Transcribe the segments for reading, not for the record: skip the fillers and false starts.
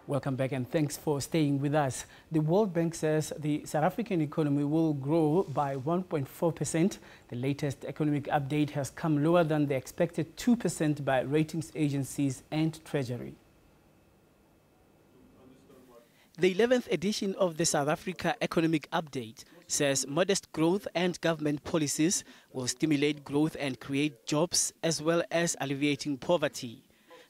Welcome back and thanks for staying with us. The World Bank says the South African economy will grow by 1.4%. The latest economic update has come lower than the expected 2% by ratings agencies and Treasury. The 11th edition of the South Africa Economic Update says modest growth and government policies will stimulate growth and create jobs as well as alleviating poverty.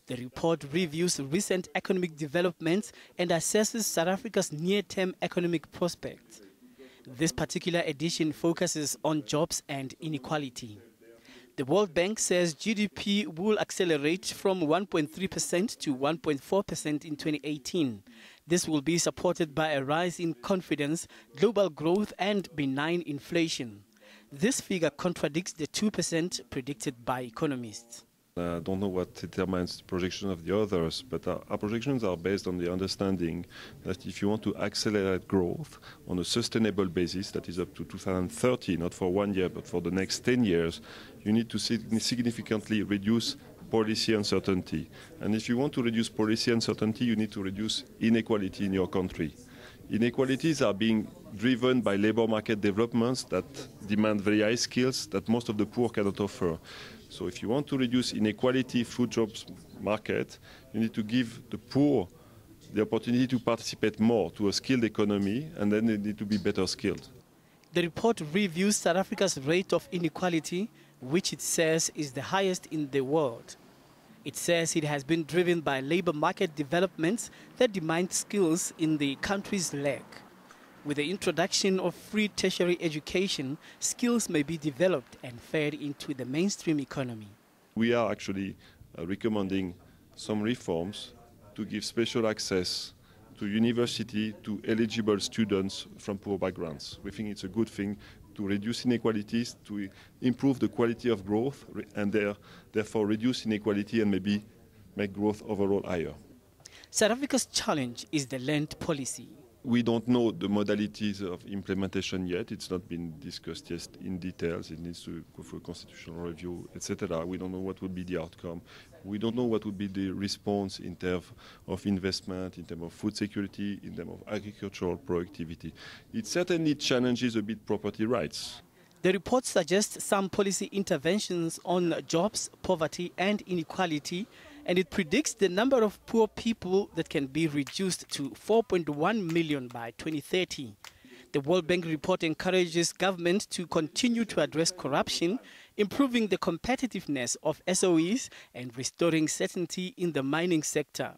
The report reviews recent economic developments and assesses South Africa's near-term economic prospects. This particular edition focuses on jobs and inequality. The World Bank says GDP will accelerate from 1.3% to 1.4% in 2018. This will be supported by a rise in confidence, global growth and benign inflation. This figure contradicts the 2% predicted by economists. I don't know what determines the projection of the others, but our projections are based on the understanding that if you want to accelerate growth on a sustainable basis, that is up to 2030, not for 1 year, but for the next 10 years, you need to significantly reduce policy uncertainty. And if you want to reduce policy uncertainty, you need to reduce inequality in your country. Inequalities are being driven by labor market developments that demand very high skills that most of the poor cannot offer. So if you want to reduce inequality through jobs market, you need to give the poor the opportunity to participate more to a skilled economy, and then they need to be better skilled. The report reviews South Africa's rate of inequality, which it says is the highest in the world. It says it has been driven by labor market developments that demand skills in the country's lag. With the introduction of free tertiary education, skills may be developed and fed into the mainstream economy. We are actually recommending some reforms to give special access to university to eligible students from poor backgrounds. We think it's a good thing to reduce inequalities, to improve the quality of growth, and therefore reduce inequality and maybe make growth overall higher. South Africa's challenge is the land policy. We don't know the modalities of implementation yet. It's not been discussed yet in details. It needs to go for a constitutional review, etc. We don't know what would be the outcome. We don't know what would be the response in terms of investment, in terms of food security, in terms of agricultural productivity. It certainly challenges a bit property rights. The report suggests some policy interventions on jobs, poverty and inequality, and it predicts the number of poor people that can be reduced to 4.1 million by 2030. The World Bank report encourages government to continue to address corruption, improving the competitiveness of SOEs and restoring certainty in the mining sector.